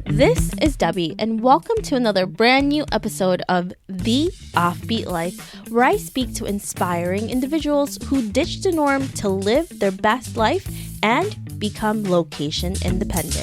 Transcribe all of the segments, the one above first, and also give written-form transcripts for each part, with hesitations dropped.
This is Debbie, and welcome to another brand new episode of The Offbeat Life, where I speak to inspiring individuals who ditch the norm to live their best life and become location independent.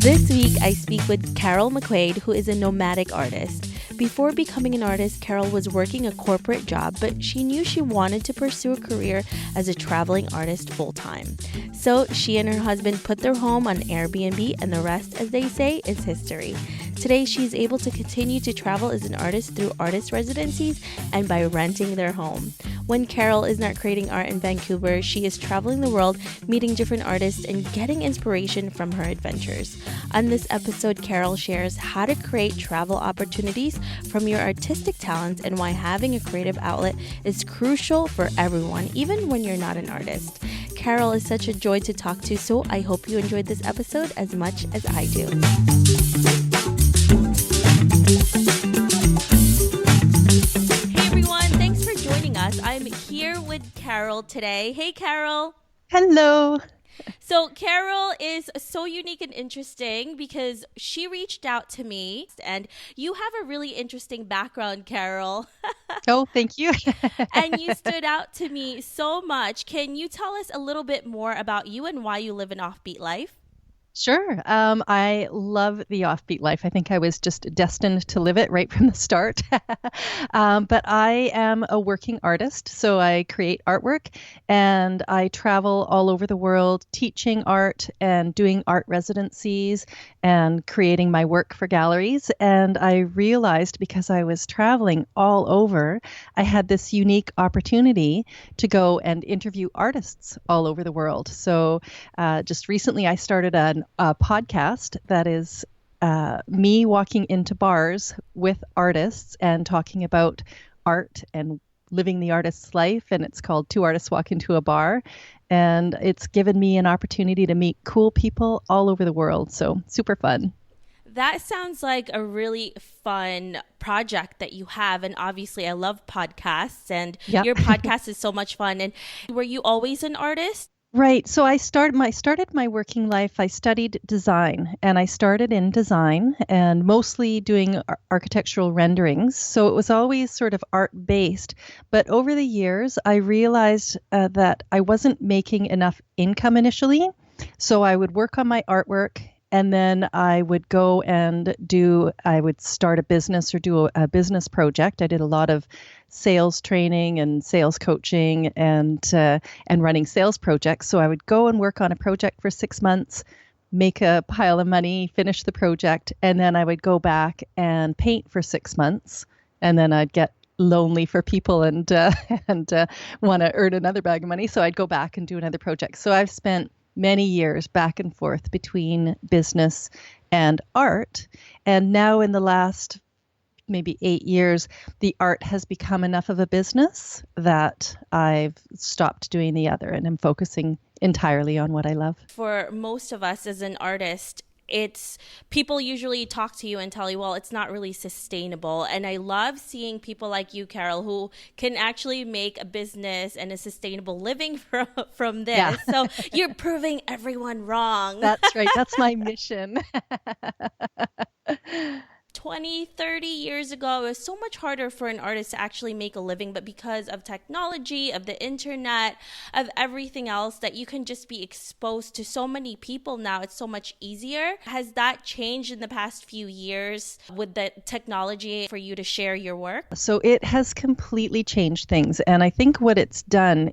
This week, I speak with Carol Mcquaid, who is a nomadic artist. Before becoming an artist, Carol was working a corporate job, but she knew she wanted to pursue a career as a traveling artist full-time. So she and her husband put their home on Airbnb, and the rest, as they say, is history. Today, she's able to continue to travel as an artist through artist residencies and by renting their home. When Carol is not creating art in Vancouver, she is traveling the world, meeting different artists, and getting inspiration from her adventures. On this episode, Carol shares how to create travel opportunities from your artistic talents and why having a creative outlet is crucial for everyone, even when you're not an artist. Carol is such a joy to talk to, so I hope you enjoyed this episode as much as I do. Hey everyone, thanks for joining us. I'm here with Carol today. Hey Carol. Hello. So Carol is so unique and interesting because she reached out to me, and you have a really interesting background, Carol. Oh, thank you. And you stood out to me so much. Can you tell us a little bit more about you and why you live an offbeat life? Sure. I love the offbeat life. I think I was just destined to live it right from the start. But I am a working artist, so I create artwork and I travel all over the world teaching art and doing art residencies and creating my work for galleries. And I realized because I was traveling all over, I had this unique opportunity to go and interview artists all over the world. So just recently I started a podcast that is me walking into bars with artists and talking about art and living the artist's life. And it's called Two Artists Walk Into a Bar. And it's given me an opportunity to meet cool people all over the world. So super fun. That sounds like a really fun project that you have. And obviously I love podcasts, and Your podcast is so much fun. And were you always an artist? Right. So I started my working life. I studied design, and I started in design and mostly doing architectural renderings. So it was always sort of art based. But over the years, I realized that I wasn't making enough income initially. So I would work on my artwork, and then I would go and I would start a business or do a business project. I did a lot of sales training and sales coaching and running sales projects. So I would go and work on a project for 6 months, make a pile of money, finish the project, and then I would go back and paint for 6 months. And then I'd get lonely for people and want to earn another bag of money. So I'd go back and do another project. So I've spent many years back and forth between business and art. And now in the last maybe 8 years, the art has become enough of a business that I've stopped doing the other and I'm focusing entirely on what I love. For most of us as an artist, it's people usually talk to you and tell you, well, it's not really sustainable. And I love seeing people like you, Carol, who can actually make a business and a sustainable living from this. Yeah. So you're proving everyone wrong. That's right. That's my mission. 20, 30 years ago, it was so much harder for an artist to actually make a living, but because of technology, of the internet, of everything else, that you can just be exposed to so many people now, it's so much easier. Has that changed in the past few years with the technology for you to share your work? So it has completely changed things. And I think what it's done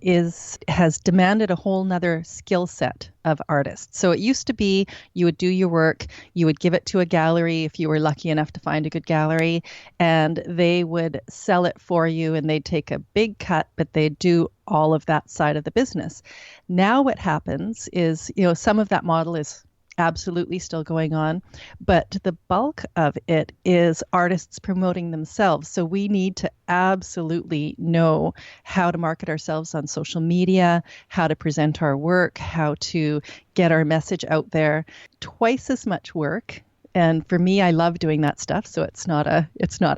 has demanded a whole nother skill set of artists. So it used to be you would do your work, you would give it to a gallery if you were lucky enough to find a good gallery, and they would sell it for you and they'd take a big cut, but they'd do all of that side of the business. Now what happens is, some of that model is absolutely still going on, but the bulk of it is artists promoting themselves. So we need to absolutely know how to market ourselves on social media, how to present our work, how to get our message out there. Twice as much work And for me, I love doing that stuff, so it's not a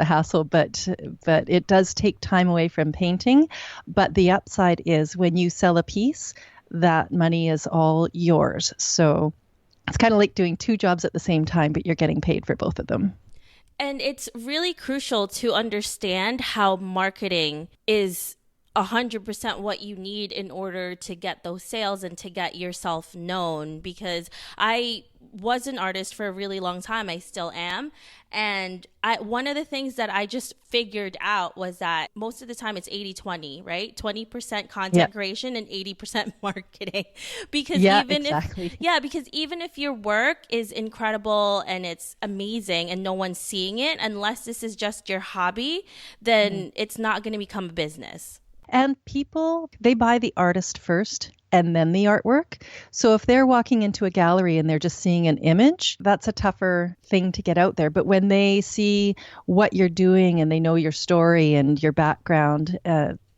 hassle, but it does take time away from painting. But the upside is when you sell a piece, that money is all yours. So it's kind of like doing two jobs at the same time, but you're getting paid for both of them. And it's really crucial to understand how marketing is 100% what you need in order to get those sales and to get yourself known. Because I was an artist for a really long time. I still am. And one of the things that I just figured out was that most of the time it's 80-20, right? 20% content creation and 80% marketing. Because because even if your work is incredible and it's amazing and no one's seeing it, unless this is just your hobby, then it's not going to become a business. And people, they buy the artist first and then the artwork. So if they're walking into a gallery and they're just seeing an image, that's a tougher thing to get out there. But when they see what you're doing and they know your story and your background,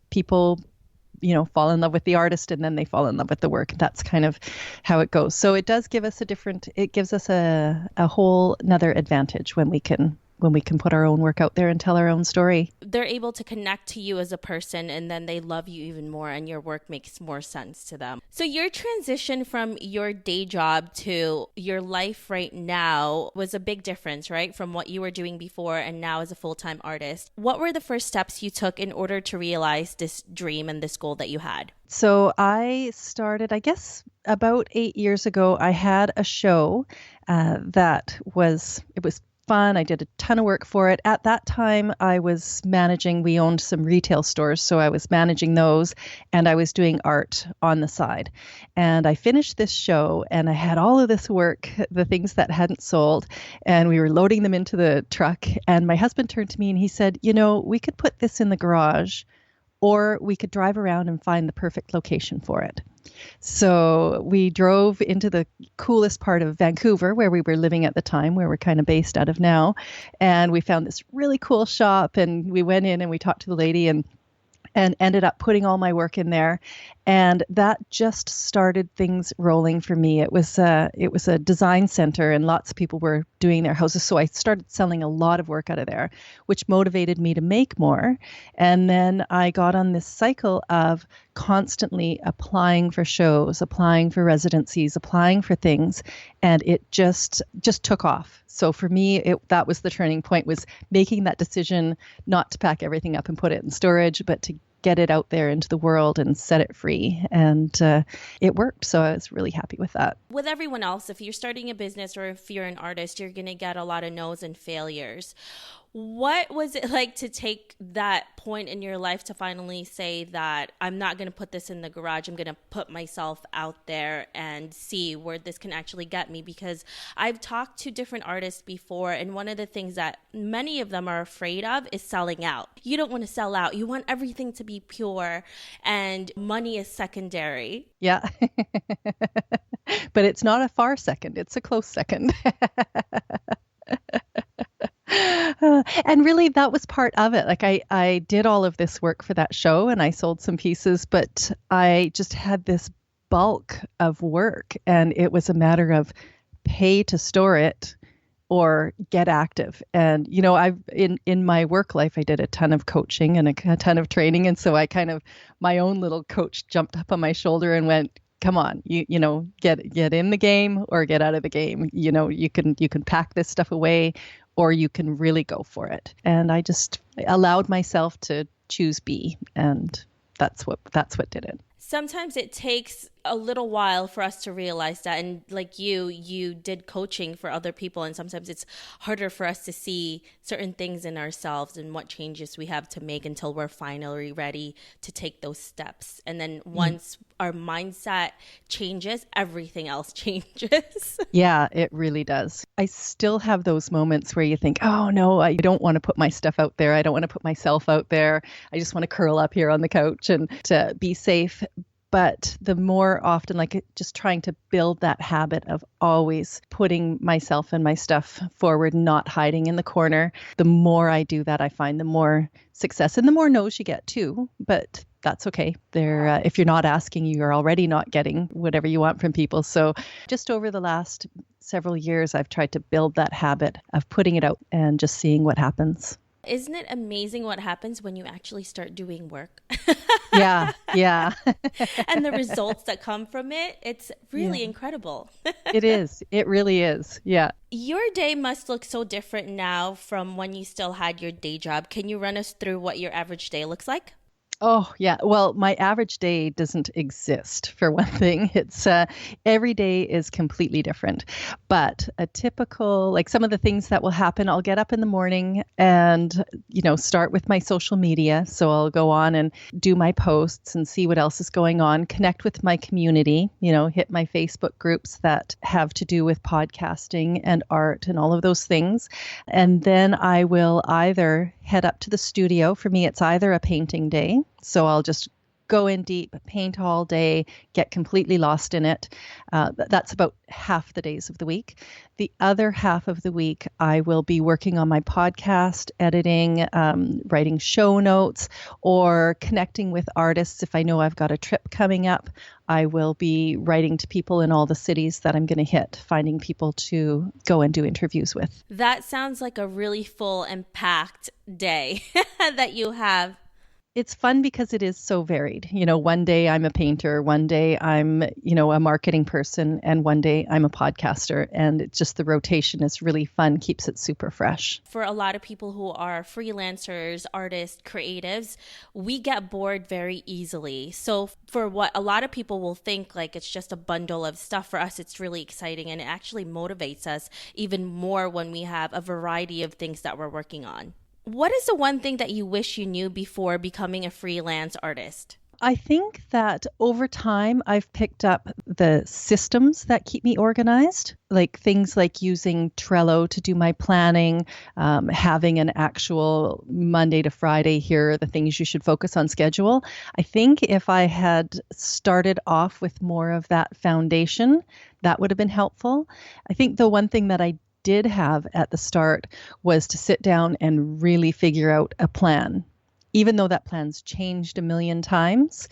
people, fall in love with the artist and then they fall in love with the work. That's kind of how it goes. So it does give us it gives us a whole another advantage when we can put our own work out there and tell our own story. They're able to connect to you as a person, and then they love you even more, and your work makes more sense to them. So your transition from your day job to your life right now was a big difference, right? From what you were doing before and now as a full-time artist. What were the first steps you took in order to realize this dream and this goal that you had? So I started, I guess, about 8 years ago. I had a show it was fun. I did a ton of work for it. At that time, we owned some retail stores, so I was managing those and I was doing art on the side. And I finished this show and I had all of this work, the things that hadn't sold, and we were loading them into the truck. And my husband turned to me and he said, we could put this in the garage or we could drive around and find the perfect location for it. So we drove into the coolest part of Vancouver where we were living at the time, where we're kind of based out of now. And we found this really cool shop and we went in and we talked to the lady and ended up putting all my work in there. And that just started things rolling for me. It was a design center and lots of people were doing their houses. So I started selling a lot of work out of there, which motivated me to make more. And then I got on this cycle of constantly applying for shows, applying for residencies, applying for things. And it just took off. So for me, that was the turning point, was making that decision not to pack everything up and put it in storage, but to get it out there into the world and set it free. And it worked. So I was really happy with that. With everyone else, if you're starting a business or if you're an artist, you're going to get a lot of no's and failures. What was it like to take that point in your life to finally say that I'm not going to put this in the garage, I'm going to put myself out there and see where this can actually get me? Because I've talked to different artists before, and one of the things that many of them are afraid of is selling out. You don't want to sell out. You want everything to be pure, and money is secondary. Yeah. But it's not a far second. It's a close second. And really, that was part of it. Like I did all of this work for that show and I sold some pieces, but I just had this bulk of work and it was a matter of pay to store it or get active. And, I've in my work life, I did a ton of coaching and a ton of training. And so my own little coach jumped up on my shoulder and went, come on, get in the game or get out of the game. You can pack this stuff away or you can really go for it. And I just allowed myself to choose B, and that's what did it. Sometimes it takes a little while for us to realize that. And like you did coaching for other people, and sometimes it's harder for us to see certain things in ourselves and what changes we have to make until we're finally ready to take those steps. And then once our mindset changes, everything else changes. Yeah, it really does. I still have those moments where you think, oh no, I don't want to put my stuff out there. I don't want to put myself out there. I just want to curl up here on the couch and to be safe. But the more often, like just trying to build that habit of always putting myself and my stuff forward, not hiding in the corner, the more I do that, I find the more success and the more no's you get too. But that's okay. If you're not asking, you're already not getting whatever you want from people. So just over the last several years, I've tried to build that habit of putting it out and just seeing what happens. Isn't it amazing what happens when you actually start doing work? Yeah. And the results that come from it, it's really incredible. It is. It really is. Yeah. Your day must look so different now from when you still had your day job. Can you run us through what your average day looks like? Oh, yeah. Well, my average day doesn't exist, for one thing. It's every day is completely different. But a typical, like some of the things that will happen, I'll get up in the morning and, start with my social media. So I'll go on and do my posts and see what else is going on, connect with my community, hit my Facebook groups that have to do with podcasting and art and all of those things. And then I will either head up to the studio. For me, it's either a painting day. So I'll just go in deep, paint all day, get completely lost in it. That's about half the days of the week. The other half of the week, I will be working on my podcast, editing, writing show notes, or connecting with artists. If I know I've got a trip coming up, I will be writing to people in all the cities that I'm going to hit, finding people to go and do interviews with. That sounds like a really full and packed day that you have. It's fun because it is so varied. One day I'm a painter, one day I'm, a marketing person, and one day I'm a podcaster. And it's just the rotation is really fun, keeps it super fresh. For a lot of people who are freelancers, artists, creatives, we get bored very easily. So for what a lot of people will think like it's just a bundle of stuff, for us, it's really exciting. And it actually motivates us even more when we have a variety of things that we're working on. What is the one thing that you wish you knew before becoming a freelance artist? I think that over time, I've picked up the systems that keep me organized, like things like using Trello to do my planning, having an actual Monday to Friday, here are the things you should focus on schedule. I think if I had started off with more of that foundation, that would have been helpful. I think the one thing that I did have at the start was to sit down and really figure out a plan. Even though that plan's changed a million times,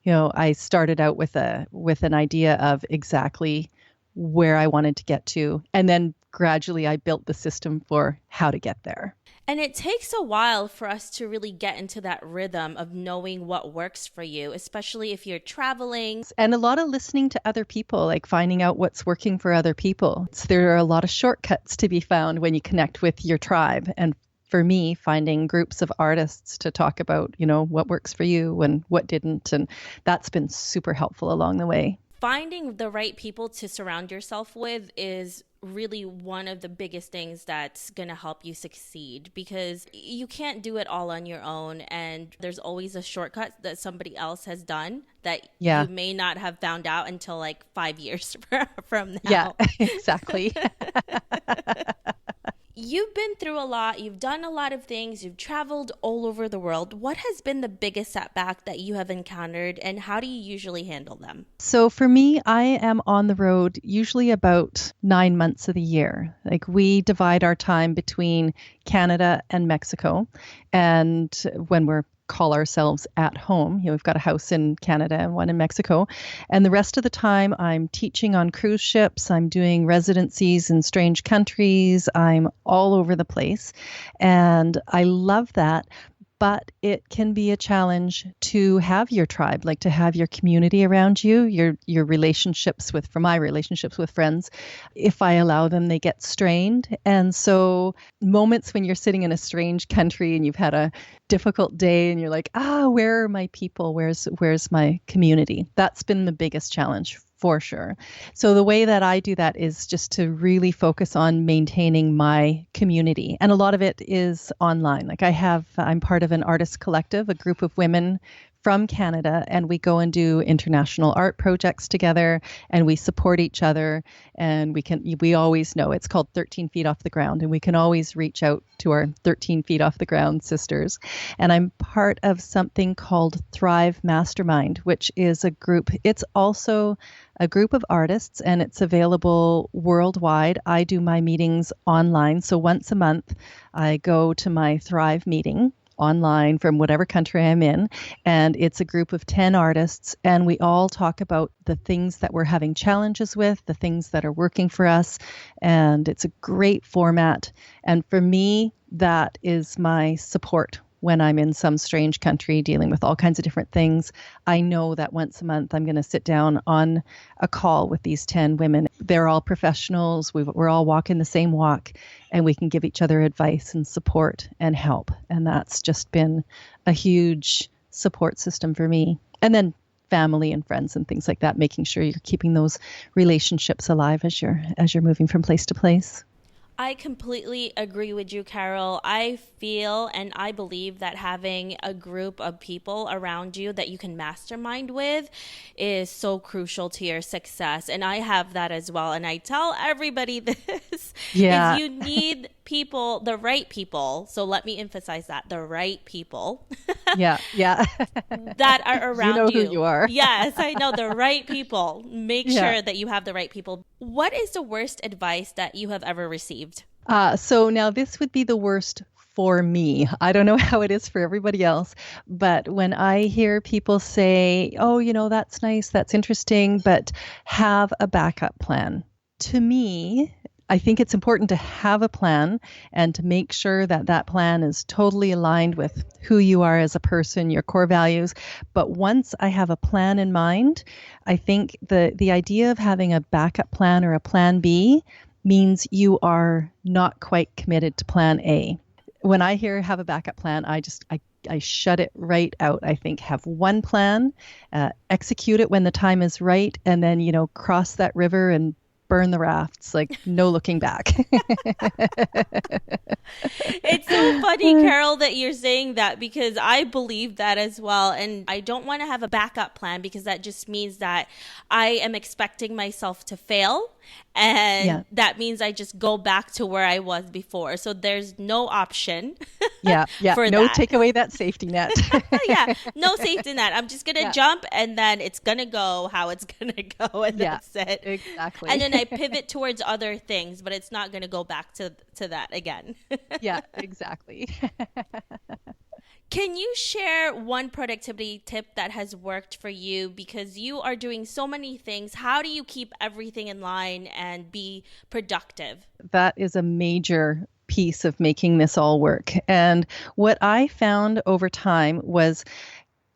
I started out with an idea of exactly where I wanted to get to. And then gradually I built the system for how to get there. And it takes a while for us to really get into that rhythm of knowing what works for you, especially if you're traveling. And a lot of listening to other people, like finding out what's working for other people. So there are a lot of shortcuts to be found when you connect with your tribe. And for me, finding groups of artists to talk about, what works for you and what didn't. And that's been super helpful along the way. Finding the right people to surround yourself with is really one of the biggest things that's going to help you succeed, because you can't do it all on your own. And there's always a shortcut that somebody else has done that you may not have found out until like 5 years from now. Yeah, exactly. You've been through a lot. You've done a lot of things. You've traveled all over the world. What has been the biggest setback that you have encountered, and how do you usually handle them? So for me, I am on the road usually about 9 months of the year. Like we divide our time between Canada and Mexico. And when we're call ourselves at home. We've got a house in Canada and one in Mexico. And the rest of the time I'm teaching on cruise ships. I'm doing residencies in strange countries. I'm all over the place. And I love that. But it can be a challenge to have your tribe, like to have your community around you, your relationships with, for my relationships with friends. If I allow them, they get strained. And so moments when you're sitting in a strange country and you've had a difficult day and you're like, where are my people? Where's my community? That's been the biggest challenge for sure. So the way that I do that is just to really focus on maintaining my community. And a lot of it is online. Like I'm part of an artist collective, a group of women from Canada, and we go and do international art projects together, and we support each other. And we always know it's called 13 Feet Off the Ground, and we can always reach out to our 13 Feet Off the Ground sisters. And I'm part of something called Thrive Mastermind, which is a group. It's also a group of artists, and it's available worldwide. I do my meetings online. So once a month, I go to my Thrive meeting online from whatever country I'm in. And it's a group of 10 artists. And we all talk about the things that we're having challenges with, the things that are working for us. And it's a great format. And for me, that is my support when I'm in some strange country dealing with all kinds of different things. I know that once a month I'm going to sit down on a call with these 10 women. They're all professionals. We're all walking the same walk, and we can give each other advice and support and help. And that's just been a huge support system for me. And then family and friends and things like that, making sure you're keeping those relationships alive as you're moving from place to place. I completely agree with you, Carol. I feel and I believe that having a group of people around you that you can mastermind with is so crucial to your success. And I have that as well. And I tell everybody this, Yeah. is you need people, the right people. So let me emphasize that, the right people. Yeah. That are around you. You know who you are. Yes, I know, the right people. Make sure that you have the right people. What is the worst advice that you have ever received? So now this would be the worst for me. I don't know how it is for everybody else, but when I hear people say, oh, that's nice, that's interesting, but have a backup plan. To me, I think it's important to have a plan and to make sure that that plan is totally aligned with who you are as a person, your core values. But once I have a plan in mind, I think the idea of having a backup plan or a plan B means you are not quite committed to plan A. When I hear have a backup plan, I shut it right out. I think have one plan, execute it when the time is right, and then, cross that river and burn the rafts, like no looking back. It's so funny, Carol, that you're saying that, because I believe that as well. And I don't want to have a backup plan because that just means that I am expecting myself to fail. And that means I just go back to where I was before. So there's no option. For no, take away that safety net. No safety net. I'm just going to jump, and then it's going to go how it's going to go. And that's it. Exactly. And then I pivot towards other things, but it's not going to go back to that again. Yeah, exactly. Can you share one productivity tip that has worked for you? Because you are doing so many things. How do you keep everything in line and be productive? That is a major piece of making this all work. And what I found over time was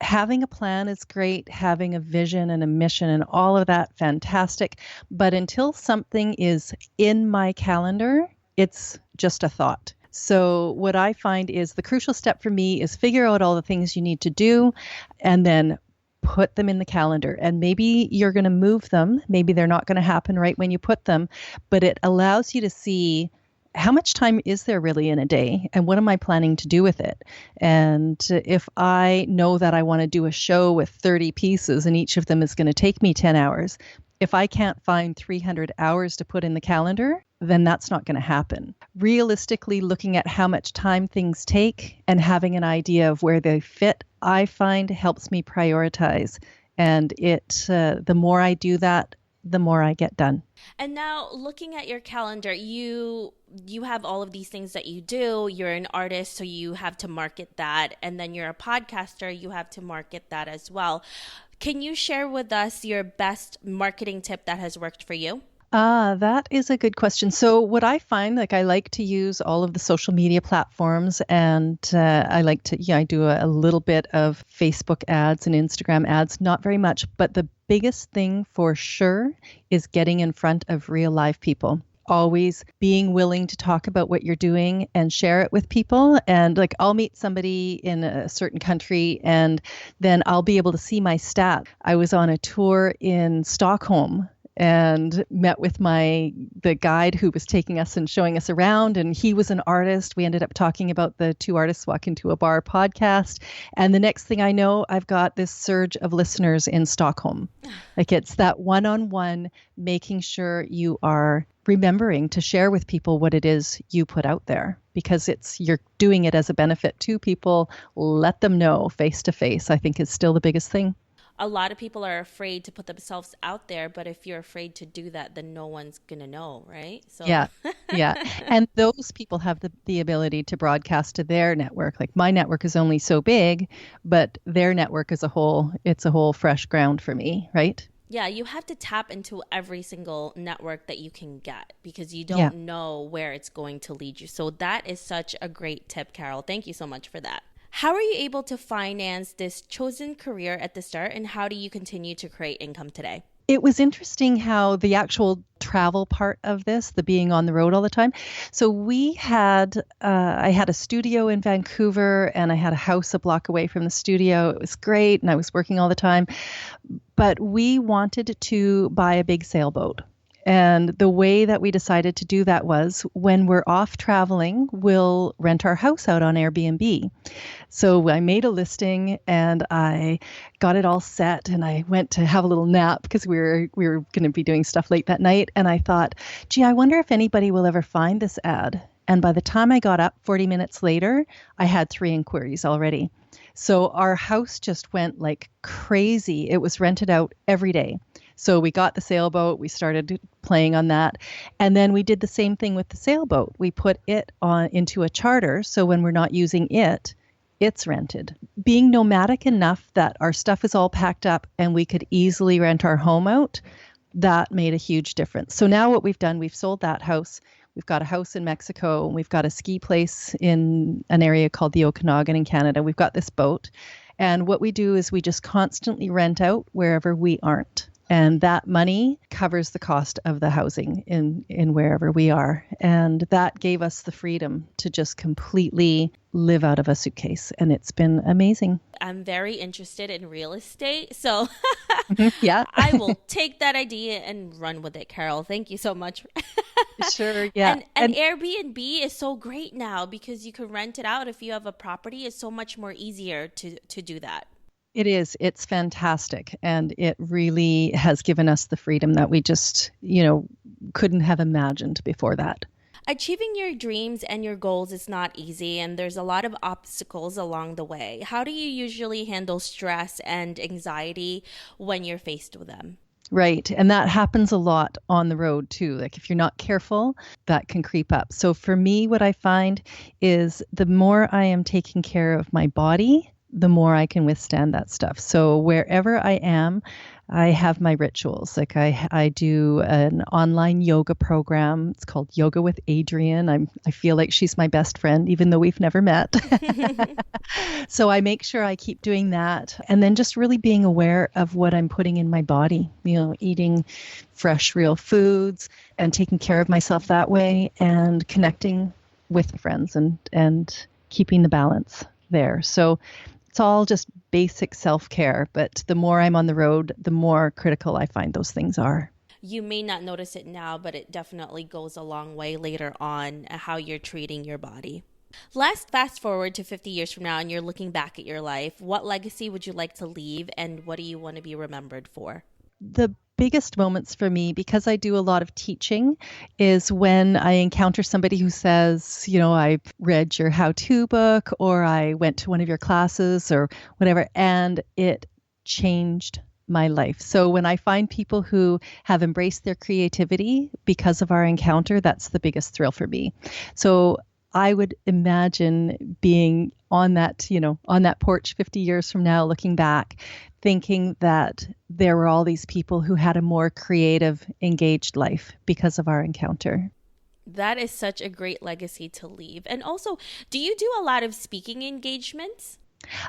having a plan is great, having a vision and a mission and all of that, fantastic. But until something is in my calendar, it's just a thought. So what I find is the crucial step for me is figure out all the things you need to do and then put them in the calendar. And maybe you're going to move them. Maybe they're not going to happen right when you put them, but it allows you to see how much time is there really in a day and what am I planning to do with it? And if I know that I want to do a show with 30 pieces and each of them is going to take me 10 hours, if I can't find 300 hours to put in the calendar, then that's not going to happen. Realistically, looking at how much time things take and having an idea of where they fit, I find helps me prioritize. And the more I do that, the more I get done. And now looking at your calendar, you have all of these things that you do. You're an artist, so you have to market that. And then you're a podcaster, you have to market that as well. Can you share with us your best marketing tip that has worked for you? That is a good question. So what I find, I like to use all of the social media platforms, and I like to, I do a little bit of Facebook ads and Instagram ads, not very much, but the biggest thing for sure is getting in front of real live people. Always being willing to talk about what you're doing and share it with people. And I'll meet somebody in a certain country and then I'll be able to see my stat. I was on a tour in Stockholm and met with the guide who was taking us and showing us around, and he was an artist. We ended up talking about the Two Artists Walk Into a Bar podcast, and the next thing I know, I've got this surge of listeners in Stockholm. It's that one-on-one, making sure you are remembering to share with people what it is you put out there, because you're doing it as a benefit to people. Let them know face to face, I think, is still the biggest thing. a lot of people are afraid to put themselves out there, but if you're afraid to do that, then no one's gonna know, right? So Yeah. Yeah. And those people have the ability to broadcast to their network. Like my network is only so big, but their network as a whole, it's a whole fresh ground for me, right? yeah, you have to tap into every single network that you can get because you Yeah. don't know where it's going to lead you. So that is such a great tip, Carol. Thank you so much for that. How are you able to finance this chosen career at the start, and how do you continue to create income today? It was interesting how the actual travel part of this, the being on the road all the time. So I had a studio in Vancouver and I had a house a block away from the studio. It was great and I was working all the time. But we wanted to buy a big sailboat. And the way that we decided to do that was when we're off traveling, we'll rent our house out on Airbnb. So I made a listing and I got it all set and I went to have a little nap because we were going to be doing stuff late that night. And I thought, gee, I wonder if anybody will ever find this ad. And by the time I got up 40 minutes later, I had 3 inquiries already. So our house just went like crazy. It was rented out every day. So we got the sailboat, we started playing on that. And then we did the same thing with the sailboat. We put it on into a charter. So when we're not using it, it's rented. Being nomadic enough that our stuff is all packed up and we could easily rent our home out, that made a huge difference. So now what we've done, we've sold that house. We've got a house in Mexico. We've got a ski place in an area called the Okanagan in Canada. We've got this boat. And what we do is we just constantly rent out wherever we aren't. And that money covers the cost of the housing in wherever we are. And that gave us the freedom to just completely live out of a suitcase. And it's been amazing. I'm very interested in real estate, so Yeah. I will take that idea and run with it, Carol. Thank you so much. Sure. Yeah. And Airbnb is so great now because you can rent it out if you have a property. It's so much more easier to do that. It is. It's fantastic. And it really has given us the freedom that we just, couldn't have imagined before that. Achieving your dreams and your goals is not easy, and there's a lot of obstacles along the way. How do you usually handle stress and anxiety when you're faced with them? Right. And that happens a lot on the road too. Like if you're not careful, that can creep up. So for me, what I find is the more I am taking care of my body, the more I can withstand that stuff. So wherever I am, I have my rituals. Like I do an online yoga program. It's called Yoga with Adrienne. I feel like she's my best friend, even though we've never met. So I make sure I keep doing that. And then just really being aware of what I'm putting in my body, eating fresh, real foods and taking care of myself that way and connecting with friends and keeping the balance there. So it's all just basic self-care, but the more I'm on the road, the more critical I find those things are. You may not notice it now, but it definitely goes a long way later on how you're treating your body. Let's fast forward to 50 years from now and you're looking back at your life. What legacy would you like to leave and what do you want to be remembered for? The biggest moments for me, because I do a lot of teaching, is when I encounter somebody who says, I read your how-to book or I went to one of your classes or whatever, and it changed my life. So when I find people who have embraced their creativity because of our encounter, that's the biggest thrill for me. So I would imagine being on that porch 50 years from now, looking back, thinking that there were all these people who had a more creative, engaged life because of our encounter. That is such a great legacy to leave. And also, do you do a lot of speaking engagements?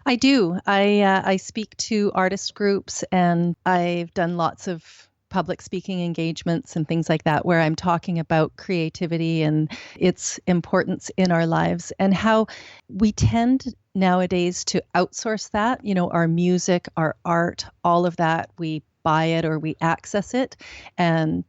I do. I speak to artist groups and I've done lots of public speaking engagements and things like that, where I'm talking about creativity and its importance in our lives and how we tend nowadays to outsource that, our music, our art, all of that. We buy it or we access it. And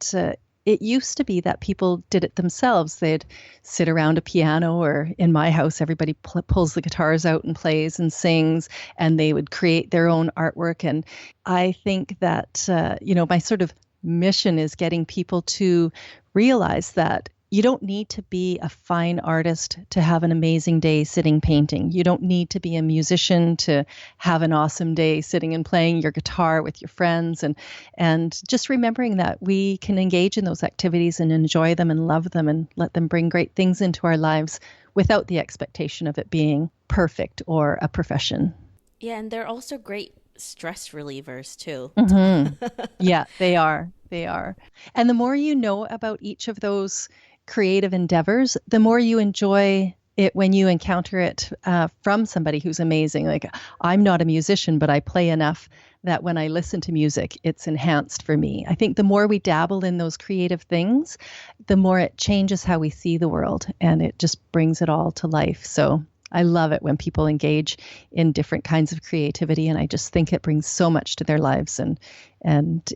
it used to be that people did it themselves. They'd sit around a piano, or in my house, everybody pulls the guitars out and plays and sings, and they would create their own artwork. And I think that, my sort of mission is getting people to realize that you don't need to be a fine artist to have an amazing day sitting painting. You don't need to be a musician to have an awesome day sitting and playing your guitar with your friends. And just remembering that we can engage in those activities and enjoy them and love them and let them bring great things into our lives without the expectation of it being perfect or a profession. Yeah, and they're also great stress relievers too. Mm-hmm. Yeah, they are. They are. And the more you know about each of those creative endeavors, the more you enjoy it when you encounter it from somebody who's amazing. Like, I'm not a musician, but I play enough that when I listen to music, it's enhanced for me. I think the more we dabble in those creative things, the more it changes how we see the world, and it just brings it all to life. So I love it when people engage in different kinds of creativity, and I just think it brings so much to their lives, and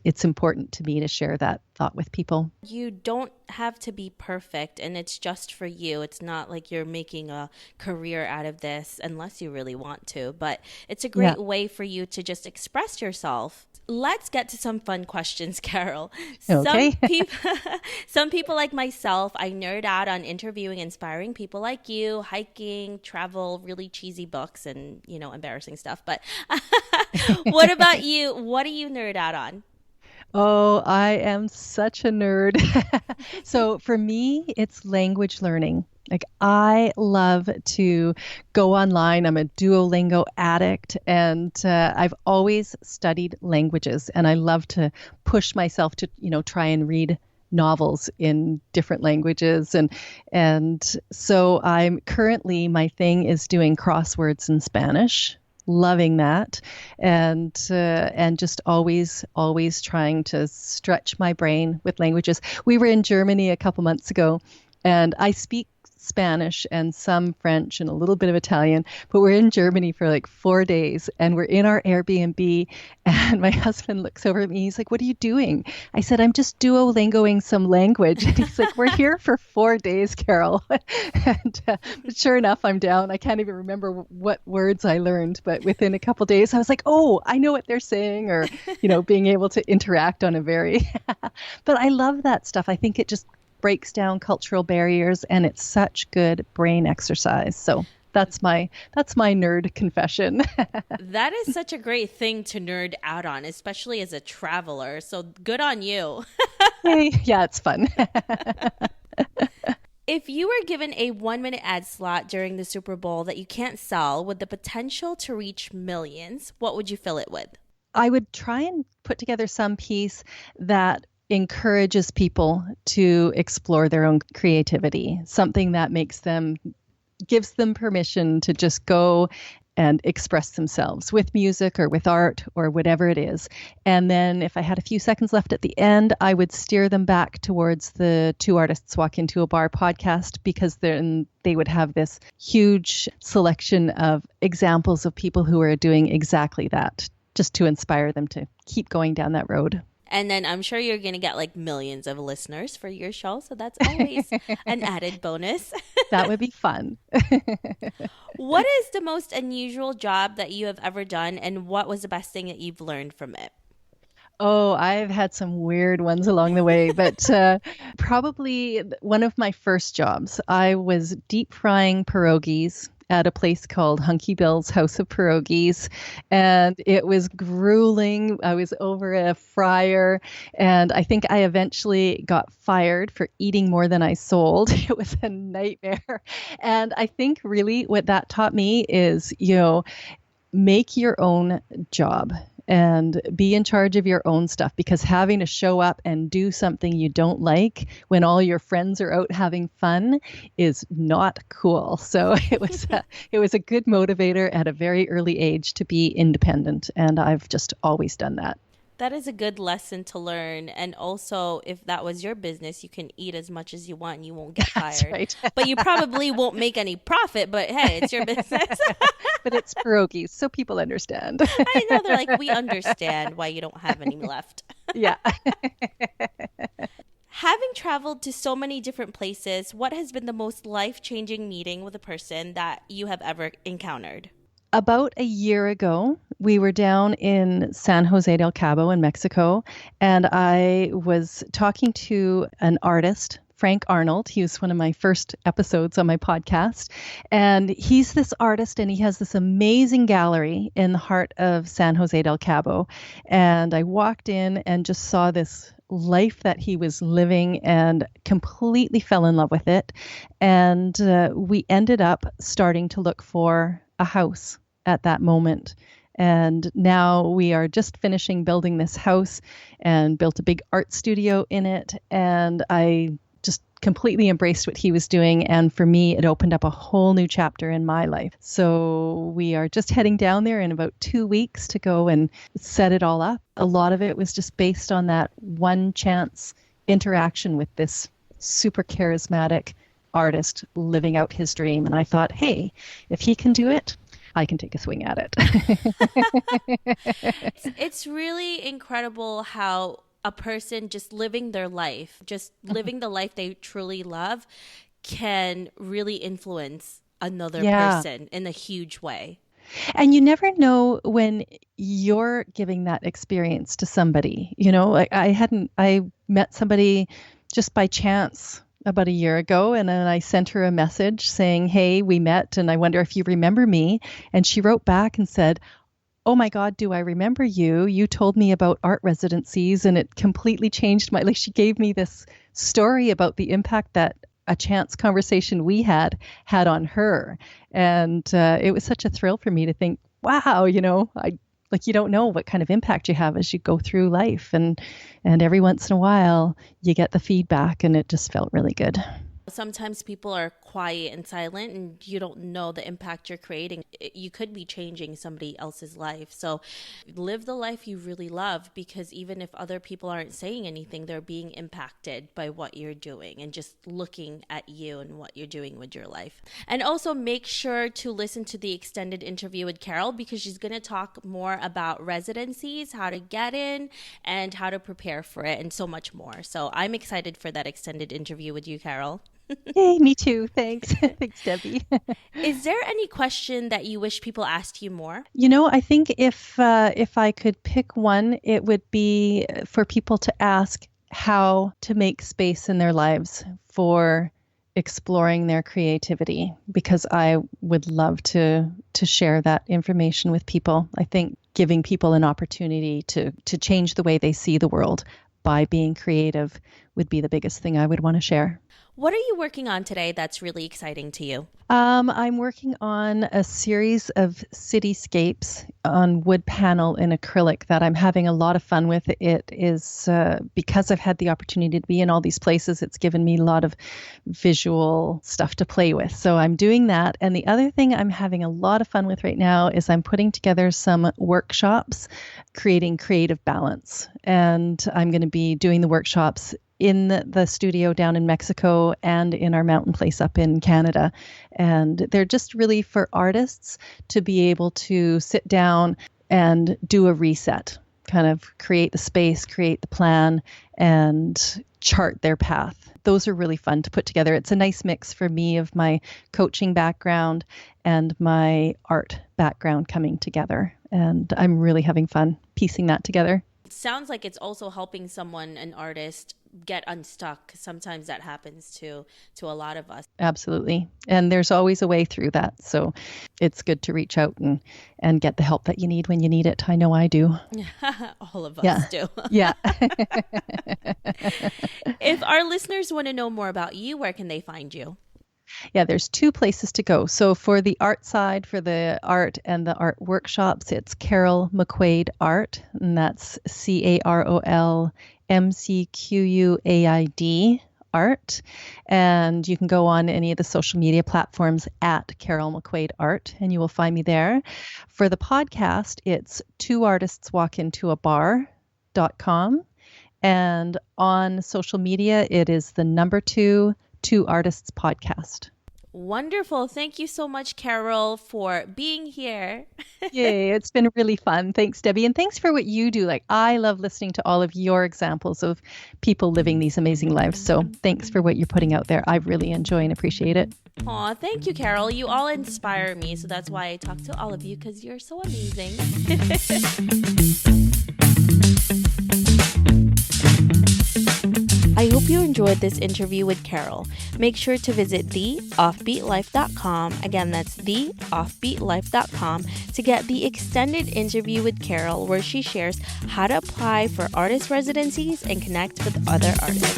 it's important to me to share that thought with people. You don't have to be perfect, and it's just for you. It's not like you're making a career out of this unless you really want to, but it's a great way for you to just express yourself. Let's get to some fun questions, Carol. Okay. Some people like myself, I nerd out on interviewing inspiring people like you, hiking, travel, really cheesy books, and, embarrassing stuff. But what about you? What do you nerd out on? Oh, I am such a nerd. So for me, it's language learning. Like, I love to go online. I'm a Duolingo addict, and I've always studied languages, and I love to push myself to, try and read novels in different languages. And so my thing is doing crosswords in Spanish. Loving that, and just always trying to stretch my brain with languages. We were in Germany a couple months ago, and I speak Spanish and some French and a little bit of Italian, but we're in Germany for like 4 days, and we're in our Airbnb, and my husband looks over at me. He's like, "What are you doing?" I said, "I'm just Duolingoing some language." And he's like, "We're here for 4 days, Carol." And sure enough, I'm down. I can't even remember what words I learned, but within a couple days, I was like, "Oh, I know what they're saying," or, being able to interact on a very, but I love that stuff. I think it just breaks down cultural barriers, and it's such good brain exercise. So that's my nerd confession. That is such a great thing to nerd out on, especially as a traveler. So good on you. Hey, yeah, it's fun. If you were given a 1-minute ad slot during the Super Bowl that you can't sell with the potential to reach millions, what would you fill it with? I would try and put together some piece that encourages people to explore their own creativity, something that gives them permission to just go and express themselves with music or with art or whatever it is. And then if I had a few seconds left at the end, I would steer them back towards the Two Artists Walk Into a Bar podcast, because then they would have this huge selection of examples of people who are doing exactly that, just to inspire them to keep going down that road. And then I'm sure you're going to get like millions of listeners for your show. So that's always an added bonus. That would be fun. What is the most unusual job that you have ever done, and what was the best thing that you've learned from it? Oh, I've had some weird ones along the way, but probably one of my first jobs, I was deep frying pierogies at a place called Hunky Bill's House of Pierogies, and it was grueling. I was over a fryer, and I think I eventually got fired for eating more than I sold. It was a nightmare. And I think really what that taught me is, make your own job and be in charge of your own stuff, because having to show up and do something you don't like when all your friends are out having fun is not cool. So it was a good motivator at a very early age to be independent, and I've just always done that. That is a good lesson to learn. And also, if that was your business, you can eat as much as you want and you won't get fired. That's right. But you probably won't make any profit, but hey, it's your business. But it's pierogies, so people understand. I know, they're like, we understand why you don't have any left. Yeah. Having traveled to so many different places, what has been the most life-changing meeting with a person that you have ever encountered? About a year ago, we were down in San Jose del Cabo in Mexico, and I was talking to an artist Frank Arnold. He was one of my first episodes on my podcast. And he's this artist, and he has this amazing gallery in the heart of San Jose del Cabo. And I walked in and just saw this life that he was living and completely fell in love with it. And we ended up starting to look for a house at that moment. And now we are just finishing building this house and built a big art studio in it. And I just completely embraced what he was doing. And for me, it opened up a whole new chapter in my life. So we are just heading down there in about 2 weeks to go and set it all up. A lot of it was just based on that one chance interaction with this super charismatic artist living out his dream. And I thought, hey, if he can do it, I can take a swing at it. It's really incredible how a person just living their life, just living the life they truly love, can really influence another person in a huge way. And you never know when you're giving that experience to somebody. You know, like I met somebody just by chance about a year ago, and then I sent her a message saying, hey, we met, and I wonder if you remember me. And she wrote back and said, oh my God, do I remember you? You told me about art residencies, and it completely changed like she gave me this story about the impact that a chance conversation we had on her. And it was such a thrill for me to think, wow, you know, you don't know what kind of impact you have as you go through life. And every once in a while you get the feedback, and it just felt really good. Sometimes people are quiet and silent, and you don't know the impact you're creating. You could be changing somebody else's life. So live the life you really love, because even if other people aren't saying anything, they're being impacted by what you're doing and just looking at you and what you're doing with your life. And also make sure to listen to the extended interview with Carol, because she's going to talk more about residencies, how to get in, and how to prepare for it, and so much more. So I'm excited for that extended interview with you, Carol. Yay, me too. Thanks. Thanks, Debbie. Is there any question that you wish people asked you more? You know, I think if I could pick one, it would be for people to ask how to make space in their lives for exploring their creativity, because I would love to share that information with people. I think giving people an opportunity to change the way they see the world by being creative would be the biggest thing I would want to share. What are you working on today that's really exciting to you? I'm working on a series of cityscapes on wood panel in acrylic that I'm having a lot of fun with. It is because I've had the opportunity to be in all these places, it's given me a lot of visual stuff to play with. So I'm doing that. And the other thing I'm having a lot of fun with right now is I'm putting together some workshops, creating creative balance. And I'm going to be doing the workshops in the studio down in Mexico and in our mountain place up in Canada. And they're just really for artists to be able to sit down and do a reset, kind of create the space, create the plan, and chart their path. Those are really fun to put together. It's a nice mix for me of my coaching background and my art background coming together. And I'm really having fun piecing that together. It sounds like it's also helping someone, an artist, get unstuck. Sometimes that happens to a lot of us. Absolutely. And there's always a way through that. So it's good to reach out and get the help that you need when you need it. I know I do. All of us do. Yeah. If our listeners want to know more about you, where can they find you? Yeah, there's 2 places to go. So for the art side, for the art and the art workshops, it's Carol Mcquaid Art, and that's CarolMcquaid Art. And you can go on any of the social media platforms at Carol Mcquaid Art, and you will find me there. For the podcast, it's twoartistswalkintoabar.com. And on social media, it is the number 2 Artists Podcast. Wonderful. Thank you so much, Carol, for being here. Yay, it's been really fun. Thanks, Debbie. And thanks for what you do. Like, I love listening to all of your examples of people living these amazing lives. So thanks for what you're putting out there. I really enjoy and appreciate it. Aw, thank you, Carol. You all inspire me. So that's why I talk to all of you, because you're so amazing. I hope you enjoyed enjoyed this interview with Carol. Make sure to visit theoffbeatlife.com. Again, that's theoffbeatlife.com to get the extended interview with Carol, where she shares how to apply for artist residencies and connect with other artists.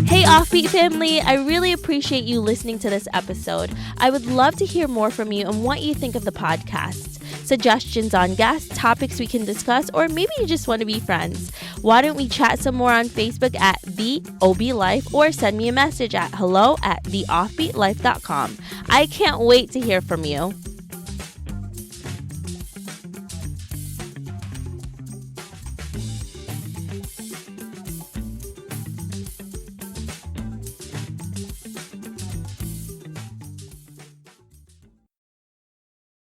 Hey Offbeat family, I really appreciate you listening to this episode. I would love to hear more from you and what you think of the podcast. Suggestions on guests, topics we can discuss, or maybe you just want to be friends. Why don't we chat some more on Facebook at The OB Life, or send me a message at hello@theoffbeatlife.com. I can't wait to hear from you.